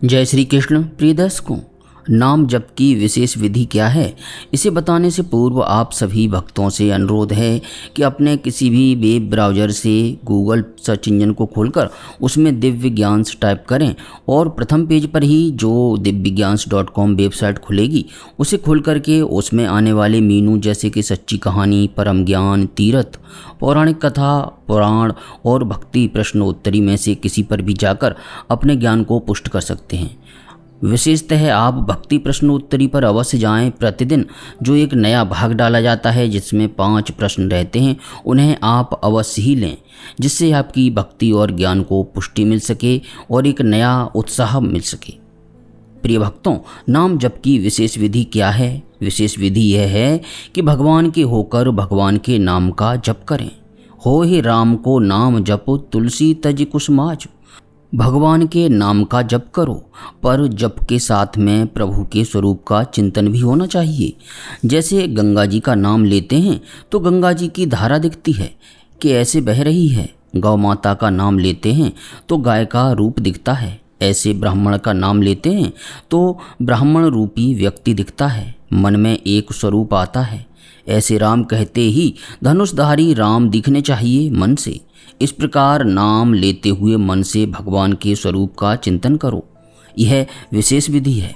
जय श्री कृष्ण। प्रिय दर्शकों, नाम जप की विशेष विधि क्या है, इसे बताने से पूर्व आप सभी भक्तों से अनुरोध है कि अपने किसी भी वेब ब्राउज़र से गूगल सर्च इंजन को खोलकर उसमें दिव्य ज्ञान्स टाइप करें और प्रथम पेज पर ही जो divyagyansh.com वेबसाइट खुलेगी उसे खोल करके उसमें आने वाले मीनू जैसे कि सच्ची कहानी, परम ज्ञान, तीर्थ, पौराणिक कथा, पुराण और भक्ति प्रश्नोत्तरी में से किसी पर भी जाकर अपने ज्ञान को पुष्ट कर सकते हैं। विशेषतः आप भक्ति प्रश्नोत्तरी पर अवश्य जाएं। प्रतिदिन जो एक नया भाग डाला जाता है जिसमें 5 प्रश्न रहते हैं, उन्हें आप अवश्य ही लें, जिससे आपकी भक्ति और ज्ञान को पुष्टि मिल सके और एक नया उत्साह मिल सके। प्रिय भक्तों, नाम जप की विशेष विधि क्या है? विशेष विधि यह है कि भगवान के होकर भगवान के नाम का जप करें। हो हे राम को नाम जप, तुलसी तज कुसुमाज। भगवान के नाम का जप करो, पर जप के साथ में प्रभु के स्वरूप का चिंतन भी होना चाहिए। जैसे गंगा जी का नाम लेते हैं तो गंगा जी की धारा दिखती है कि ऐसे बह रही है। गौ माता का नाम लेते हैं तो गाय का रूप दिखता है। ऐसे ब्राह्मण का नाम लेते हैं तो ब्राह्मण रूपी व्यक्ति दिखता है, मन में एक स्वरूप आता है। ऐसे राम कहते ही धनुषधारी राम दिखने चाहिए मन से। इस प्रकार नाम लेते हुए मन से भगवान के स्वरूप का चिंतन करो। यह विशेष विधि है।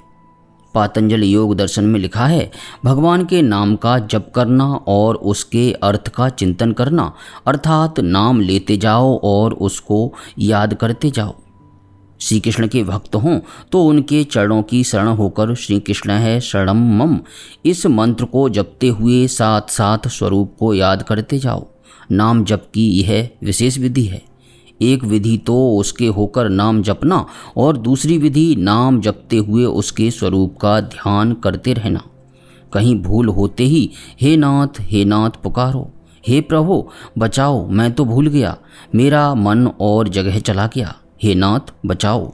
पातंजल योग दर्शन में लिखा है, भगवान के नाम का जप करना और उसके अर्थ का चिंतन करना, अर्थात नाम लेते जाओ और उसको याद करते जाओ। श्री कृष्ण के भक्त हों तो उनके चरणों की शरण होकर श्री कृष्ण है शरणम मम, इस मंत्र को जपते हुए साथ साथ स्वरूप को याद करते जाओ। नाम जप की यह विशेष विधि है। एक विधि तो उसके होकर नाम जपना और दूसरी विधि नाम जपते हुए उसके स्वरूप का ध्यान करते रहना। कहीं भूल होते ही हे नाथ पुकारो, हे प्रभु बचाओ, मैं तो भूल गया, मेरा मन और जगह चला गया, हे नाथ बचाओ।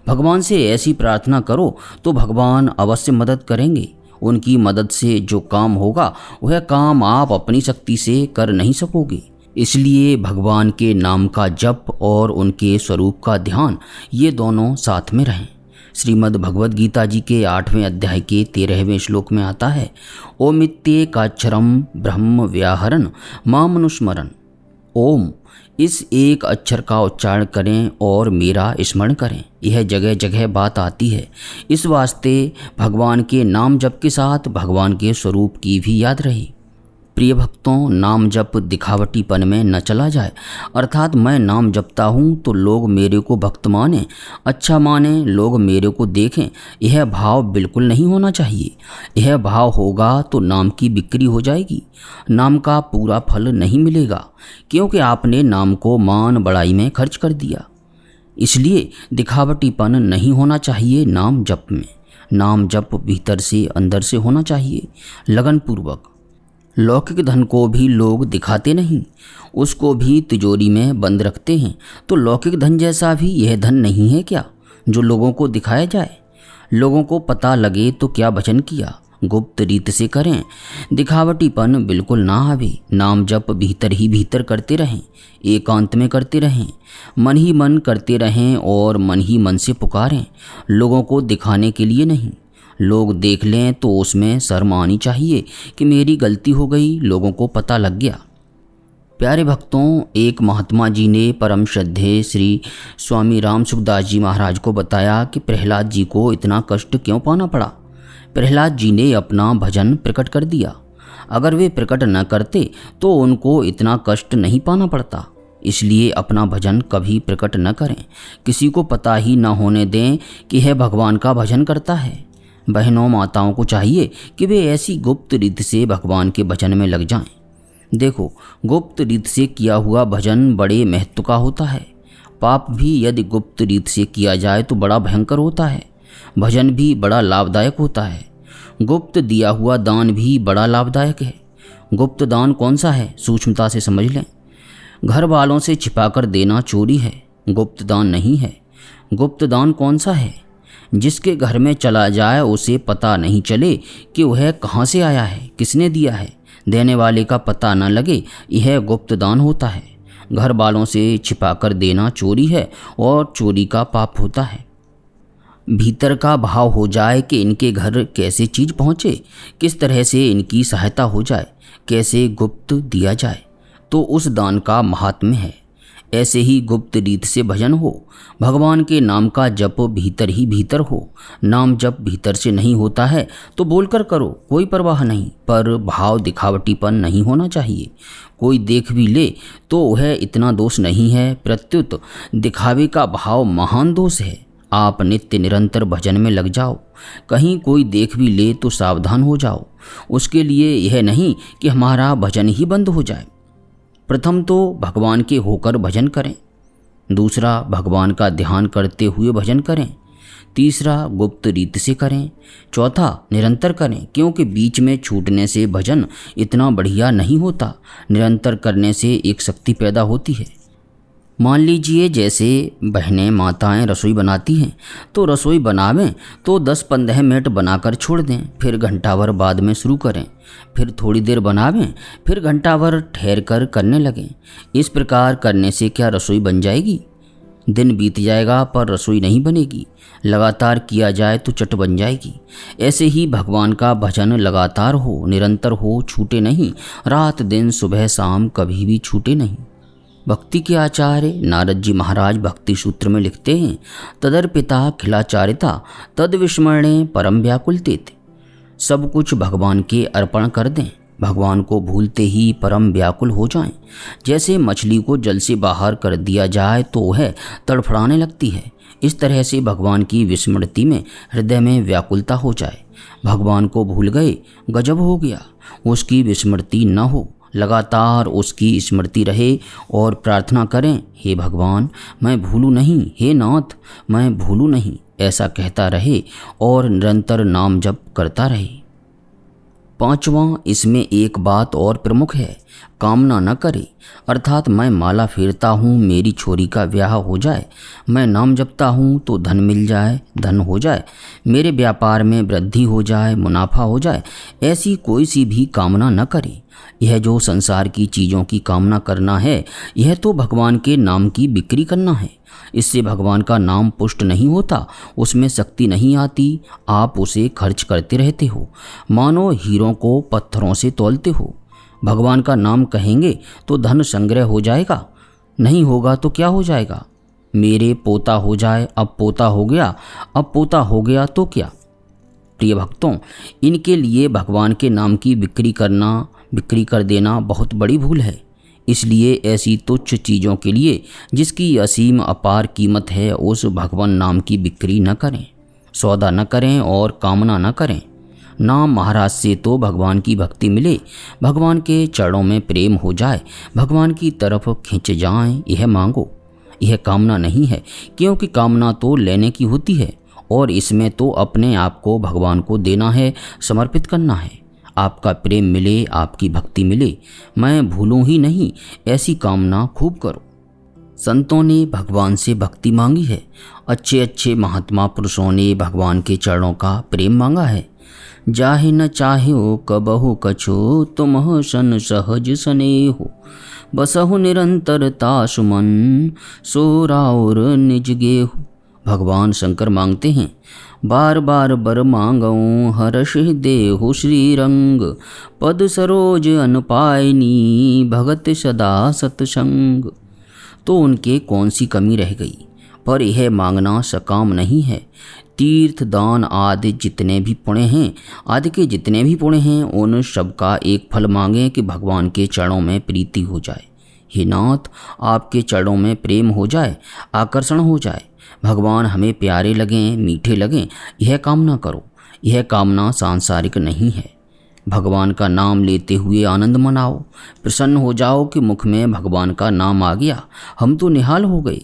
भगवान से ऐसी प्रार्थना करो तो भगवान अवश्य मदद करेंगे। उनकी मदद से जो काम होगा वह काम आप अपनी शक्ति से कर नहीं सकोगे। इसलिए भगवान के नाम का जप और उनके स्वरूप का ध्यान, ये दोनों साथ में रहें। श्रीमद् भगवद गीता जी के 8वें अध्याय के 13वें श्लोक में आता है, ओमित्येकाक्षरम ब्रह्म व्याहरण मामनुस्मरण। ओम, इस एक अक्षर का उच्चारण करें और मेरा स्मरण करें। यह जगह जगह बात आती है। इस वास्ते भगवान के नाम जप के साथ भगवान के स्वरूप की भी याद रहे। प्रिय भक्तों, नाम जप दिखावटीपन में न चला जाए, अर्थात मैं नाम जपता हूँ तो लोग मेरे को भक्त माने, अच्छा माने, लोग मेरे को देखें, यह भाव बिल्कुल नहीं होना चाहिए। यह भाव होगा तो नाम की बिक्री हो जाएगी, नाम का पूरा फल नहीं मिलेगा, क्योंकि आपने नाम को मान बढ़ाई में खर्च कर दिया। इसलिए दिखावटीपन नहीं होना चाहिए नाम जप में। नाम जप भीतर से अंदर से होना चाहिए, लगनपूर्वक। लौकिक धन को भी लोग दिखाते नहीं, उसको भी तिजोरी में बंद रखते हैं। तो लौकिक धन जैसा भी यह धन नहीं है क्या, जो लोगों को दिखाया जाए, लोगों को पता लगे तो क्या भजन किया। गुप्त रीत से करें, दिखावटीपन बिल्कुल ना आवे। नाम जप भीतर ही भीतर करते रहें, एकांत में करते रहें, मन ही मन करते रहें और मन ही मन से पुकारें, लोगों को दिखाने के लिए नहीं। लोग देख लें तो उसमें शर्म आनी चाहिए कि मेरी गलती हो गई, लोगों को पता लग गया। प्यारे भक्तों, एक महात्मा जी ने परम श्रद्धेय श्री स्वामी राम सुखदास जी महाराज को बताया कि प्रहलाद जी को इतना कष्ट क्यों पाना पड़ा। प्रहलाद जी ने अपना भजन प्रकट कर दिया। अगर वे प्रकट न करते तो उनको इतना कष्ट नहीं पाना पड़ता। इसलिए अपना भजन कभी प्रकट न करें, किसी को पता ही न होने दें कि यह भगवान का भजन करता है। बहनों माताओं को चाहिए कि वे ऐसी गुप्त रीत से भगवान के भजन में लग जाएं। देखो, गुप्त रीत से किया हुआ भजन बड़े महत्व का होता है। पाप भी यदि गुप्त रीत से किया जाए तो बड़ा भयंकर होता है। भजन भी बड़ा लाभदायक होता है। गुप्त दिया हुआ दान भी बड़ा लाभदायक है। गुप्त दान कौन सा है, सूक्ष्मता से समझ लें। घर वालों से छिपाकर देना चोरी है, गुप्त दान नहीं है। गुप्त दान कौन सा है, जिसके घर में चला जाए उसे पता नहीं चले कि वह कहाँ से आया है, किसने दिया है, देने वाले का पता न लगे, यह गुप्त दान होता है। घर वालों से छिपाकर देना चोरी है और चोरी का पाप होता है। भीतर का भाव हो जाए कि इनके घर कैसे चीज़ पहुँचे, किस तरह से इनकी सहायता हो जाए, कैसे गुप्त दिया जाए, तो उस दान का महात्म्य है। ऐसे ही गुप्त रीत से भजन हो, भगवान के नाम का जप भीतर ही भीतर हो। नाम जप भीतर से नहीं होता है तो बोलकर करो, कोई परवाह नहीं, पर भाव दिखावटीपन नहीं होना चाहिए। कोई देख भी ले तो वह इतना दोष नहीं है, प्रत्युत दिखावे का भाव महान दोष है। आप नित्य निरंतर भजन में लग जाओ, कहीं कोई देख भी ले तो सावधान हो जाओ। उसके लिए यह नहीं कि हमारा भजन ही बंद हो जाए। प्रथम तो भगवान के होकर भजन करें, दूसरा भगवान का ध्यान करते हुए भजन करें, तीसरा गुप्त रीत से करें, चौथा निरंतर करें, क्योंकि बीच में छूटने से भजन इतना बढ़िया नहीं होता। निरंतर करने से एक शक्ति पैदा होती है। मान लीजिए जैसे बहनें माताएं रसोई बनाती हैं, तो रसोई बनावें तो 10-15 मिनट बनाकर छोड़ दें, फिर घंटाभर बाद में शुरू करें, फिर थोड़ी देर बनावें, फिर घंटाभर ठहर कर करने लगें। इस प्रकार करने से क्या रसोई बन जाएगी? दिन बीत जाएगा पर रसोई नहीं बनेगी। लगातार किया जाए तो चट बन जाएगी। ऐसे ही भगवान का भजन लगातार हो, निरंतर हो, छूटे नहीं। रात दिन सुबह शाम कभी भी छूटे नहीं। भक्ति के आचार्य नारद जी महाराज भक्ति सूत्र में लिखते हैं, तदर्पिता खिलाचारिता तद विस्मरणे परम व्याकुलते। सब कुछ भगवान के अर्पण कर दें, भगवान को भूलते ही परम व्याकुल हो जाएं। जैसे मछली को जल से बाहर कर दिया जाए तो वह तड़फड़ाने लगती है, इस तरह से भगवान की विस्मृति में हृदय में व्याकुलता हो जाए। भगवान को भूल गए, गजब हो गया। उसकी विस्मृति न हो, लगातार उसकी स्मृति रहे और प्रार्थना करें, हे भगवान मैं भूलूं नहीं, हे नाथ मैं भूलूं नहीं, ऐसा कहता रहे और निरंतर नाम जप करता रहे। पांचवां, इसमें एक बात और प्रमुख है, कामना न करे। अर्थात मैं माला फेरता हूँ मेरी छोरी का ब्याह हो जाए, मैं नाम जपता हूँ तो धन मिल जाए, धन हो जाए, मेरे व्यापार में वृद्धि हो जाए, मुनाफा हो जाए, ऐसी कोई सी भी कामना न करे। यह जो संसार की चीज़ों की कामना करना है, यह तो भगवान के नाम की बिक्री करना है। इससे भगवान का नाम पुष्ट नहीं होता, उसमें शक्ति नहीं आती। आप उसे खर्च करते रहते हो, मानो हीरों को पत्थरों से तौलते हो। भगवान का नाम कहेंगे तो धन संग्रह हो जाएगा, नहीं होगा तो क्या हो जाएगा? मेरे पोता हो जाए, अब पोता हो गया, अब पोता हो गया तो क्या? प्रिय भक्तों, इनके लिए भगवान के नाम की बिक्री कर देना बहुत बड़ी भूल है। इसलिए ऐसी तुच्छ चीज़ों के लिए जिसकी असीम अपार कीमत है, उस भगवान नाम की बिक्री न करें, सौदा न करें और कामना न करें। नाम महाराज से तो भगवान की भक्ति मिले, भगवान के चरणों में प्रेम हो जाए, भगवान की तरफ खिंच जाएं, यह मांगो। यह कामना नहीं है, क्योंकि कामना तो लेने की होती है और इसमें तो अपने आप को भगवान को देना है, समर्पित करना है। आपका प्रेम मिले, आपकी भक्ति मिले, मैं भूलूं ही नहीं, ऐसी कामना खूब करो। संतों ने भगवान से भक्ति मांगी है, अच्छे अच्छे महात्मा पुरुषों ने भगवान के चरणों का प्रेम मांगा है। जाहि न चाह्यो कबहु कछु, तुमह सन सहज स्नेहो, बसहु निरंतरता सुमन, सो राउर निज गेहु। भगवान शंकर मांगते हैं, बार बार बर मांगऊँ हर्ष देहु श्रीरंग, पद सरोज अनुपायनी भगत सदा सतसंग। तो उनके कौन सी कमी रह गई? पर यह मांगना सकाम नहीं है। तीर्थ दान आदि जितने भी पुण्य हैं, उन सब का एक फल मांगें कि भगवान के चरणों में प्रीति हो जाए। हे नाथ, आपके चरणों में प्रेम हो जाए, आकर्षण हो जाए, भगवान हमें प्यारे लगें, मीठे लगें, यह कामना करो। यह कामना सांसारिक नहीं है। भगवान का नाम लेते हुए आनंद मनाओ, प्रसन्न हो जाओ कि मुख में भगवान का नाम आ गया, हम तो निहाल हो गए।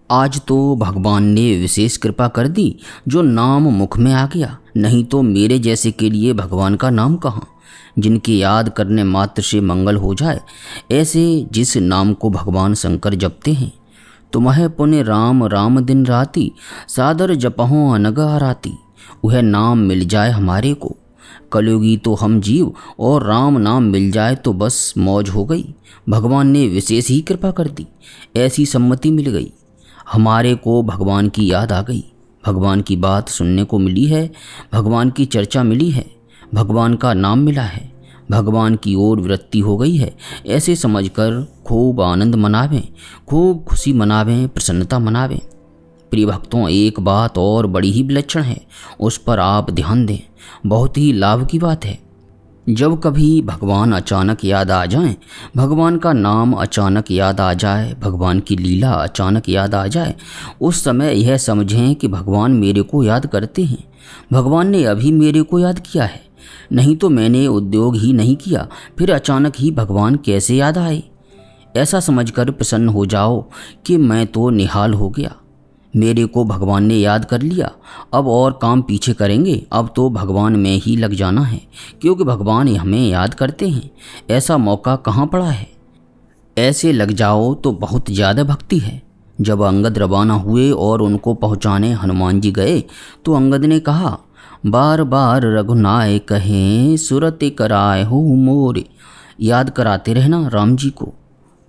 आज तो भगवान ने विशेष कृपा कर दी जो नाम मुख में आ गया, नहीं तो मेरे जैसे के लिए भगवान का नाम कहाँ। जिनके याद करने मात्र से मंगल हो जाए, ऐसे जिस नाम को भगवान शंकर जपते हैं। तुम्हें पुण्य राम राम दिन राती, सादर जपहों अनग आराती। वह नाम मिल जाए हमारे को, कलयुगी तो हम जीव, और राम नाम मिल जाए तो बस मौज हो गई। भगवान ने विशेष ही कृपा कर दी, ऐसी सम्मति मिल गई, हमारे को भगवान की याद आ गई। भगवान की बात सुनने को मिली है, भगवान की चर्चा मिली है, भगवान का नाम मिला है, भगवान की ओर वृत्ति हो गई है, ऐसे समझकर खूब आनंद मनावें, खूब खुशी मनावें, प्रसन्नता मनावें। प्रिय भक्तों, एक बात और बड़ी ही विलक्षण है, उस पर आप ध्यान दें। बहुत ही लाभ की बात है। जब कभी भगवान अचानक याद आ जाएं, भगवान का नाम अचानक याद आ जाए, भगवान की लीला अचानक याद आ जाए, उस समय यह समझें कि भगवान मेरे को याद करते हैं। भगवान ने अभी मेरे को याद किया है, नहीं तो मैंने उद्योग ही नहीं किया, फिर अचानक ही भगवान कैसे याद आए। ऐसा समझकर प्रसन्न हो जाओ कि मैं तो निहाल हो गया, मेरे को भगवान ने याद कर लिया, अब और काम पीछे करेंगे, अब तो भगवान में ही लग जाना है, क्योंकि भगवान हमें याद करते हैं। ऐसा मौका कहाँ पड़ा है। ऐसे लग जाओ तो बहुत ज़्यादा भक्ति है। जब अंगद रवाना हुए और उनको पहुँचाने हनुमान जी गए तो अंगद ने कहा, बार बार रघुनाय कहें सुरत कराए हो मोरे। याद कराते रहना राम जी को।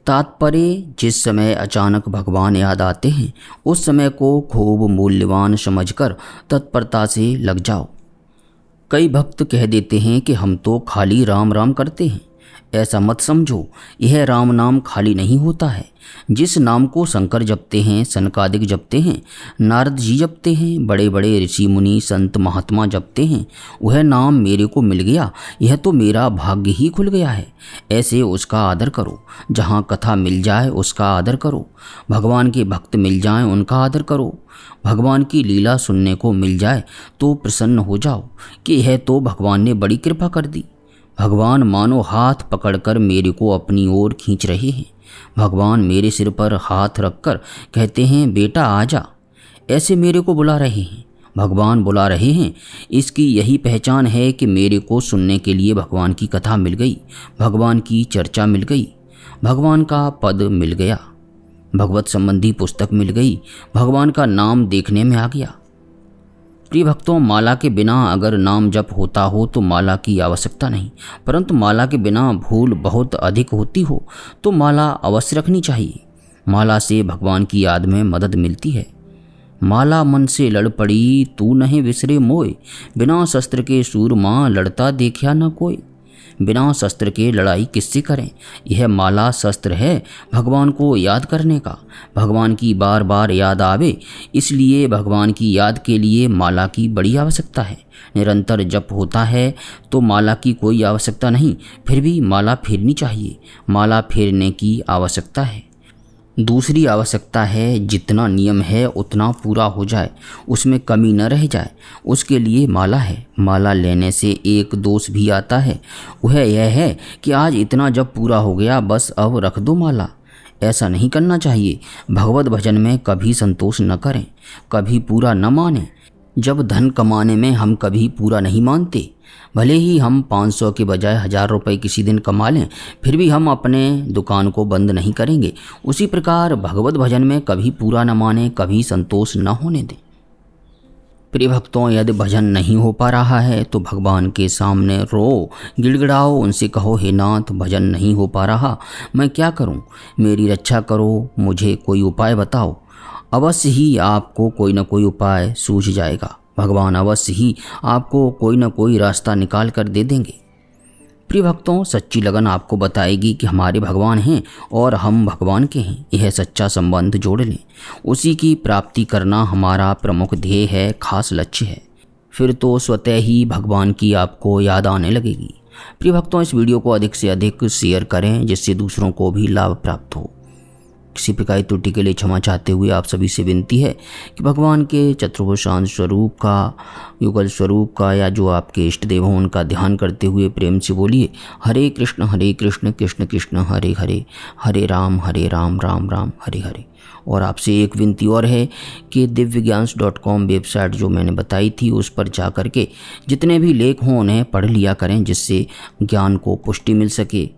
तात्पर्य, जिस समय अचानक भगवान याद आते हैं उस समय को खूब मूल्यवान समझकर तत्परता से लग जाओ। कई भक्त कह देते हैं कि हम तो खाली राम राम करते हैं। ऐसा मत समझो, यह राम नाम खाली नहीं होता है। जिस नाम को शंकर जपते हैं, सनकादिक जपते हैं, नारद जी जपते हैं, बड़े बड़े ऋषि मुनि संत महात्मा जपते हैं, वह नाम मेरे को मिल गया, यह तो मेरा भाग्य ही खुल गया है। ऐसे उसका आदर करो। जहाँ कथा मिल जाए उसका आदर करो। भगवान के भक्त मिल जाएं उनका आदर करो। भगवान की लीला सुनने को मिल जाए तो प्रसन्न हो जाओ कि यह तो भगवान ने बड़ी कृपा कर दी। भगवान मानो हाथ पकड़कर मेरे को अपनी ओर खींच रहे हैं। भगवान मेरे सिर पर हाथ रखकर कहते हैं, बेटा आजा। ऐसे मेरे को बुला रहे हैं। भगवान बुला रहे हैं, इसकी यही पहचान है कि मेरे को सुनने के लिए भगवान की कथा मिल गई, भगवान की चर्चा मिल गई, भगवान का पद मिल गया, भगवत संबंधी पुस्तक मिल गई, भगवान का नाम देखने में आ गया। प्रिय भक्तों, माला के बिना अगर नाम जप होता हो तो माला की आवश्यकता नहीं, परंतु माला के बिना भूल बहुत अधिक होती हो तो माला अवश्य रखनी चाहिए। माला से भगवान की याद में मदद मिलती है। माला मन से लड़ पड़ी तू नहीं विसरे मोय, बिना शस्त्र के सूरमा लड़ता देखा न कोई। बिना शस्त्र के लड़ाई किससे करें। यह माला शस्त्र है भगवान को याद करने का। भगवान की बार बार याद आवे, इसलिए भगवान की याद के लिए माला की बड़ी आवश्यकता है। निरंतर जप होता है तो माला की कोई आवश्यकता नहीं, फिर भी माला फेरनी चाहिए। माला फेरने की आवश्यकता है। दूसरी आवश्यकता है, जितना नियम है उतना पूरा हो जाए, उसमें कमी न रह जाए, उसके लिए माला है। माला लेने से एक दोष भी आता है, वह यह है कि आज इतना जब पूरा हो गया बस अब रख दो माला। ऐसा नहीं करना चाहिए। भगवत भजन में कभी संतोष न करें, कभी पूरा न मानें। जब धन कमाने में हम कभी पूरा नहीं मानते, भले ही हम 500 के बजाय 1000 रुपये किसी दिन कमा लें, फिर भी हम अपने दुकान को बंद नहीं करेंगे। उसी प्रकार भगवत भजन में कभी पूरा न माने, कभी संतोष न होने दें। प्रिय भक्तों, यदि भजन नहीं हो पा रहा है तो भगवान के सामने रो, गिड़गिड़ाओ, उनसे कहो, हे नाथ भजन नहीं हो पा रहा, मैं क्या करूं, मेरी रक्षा करो, मुझे कोई उपाय बताओ। अवश्य ही आपको कोई न कोई उपाय सूझ जाएगा। भगवान अवश्य ही आपको कोई न कोई रास्ता निकाल कर दे देंगे। प्रिय भक्तों, सच्ची लगन आपको बताएगी कि हमारे भगवान हैं और हम भगवान के हैं। यह सच्चा संबंध जोड़ लें। उसी की प्राप्ति करना हमारा प्रमुख ध्येय है, खास लक्ष्य है। फिर तो स्वतः ही भगवान की आपको याद आने लगेगी। प्रिय भक्तों, इस वीडियो को अधिक से अधिक शेयर करें जिससे दूसरों को भी लाभ प्राप्त हो। किसी प्रकार की त्रुटि के लिए क्षमा चाहते हुए आप सभी से विनती है कि भगवान के चतुर्भुज स्वरूप का, युगल स्वरूप का या जो आपके इष्ट देव हों उनका ध्यान करते हुए प्रेम से बोलिए, हरे कृष्ण कृष्ण कृष्ण हरे हरे, हरे राम राम राम हरे हरे। और आपसे एक विनती और है कि दिव्यज्ञान.com वेबसाइट जो मैंने बताई थी उस पर जा कर के जितने भी लेख हों उन्हें पढ़ लिया करें, जिससे ज्ञान को पुष्टि मिल सके,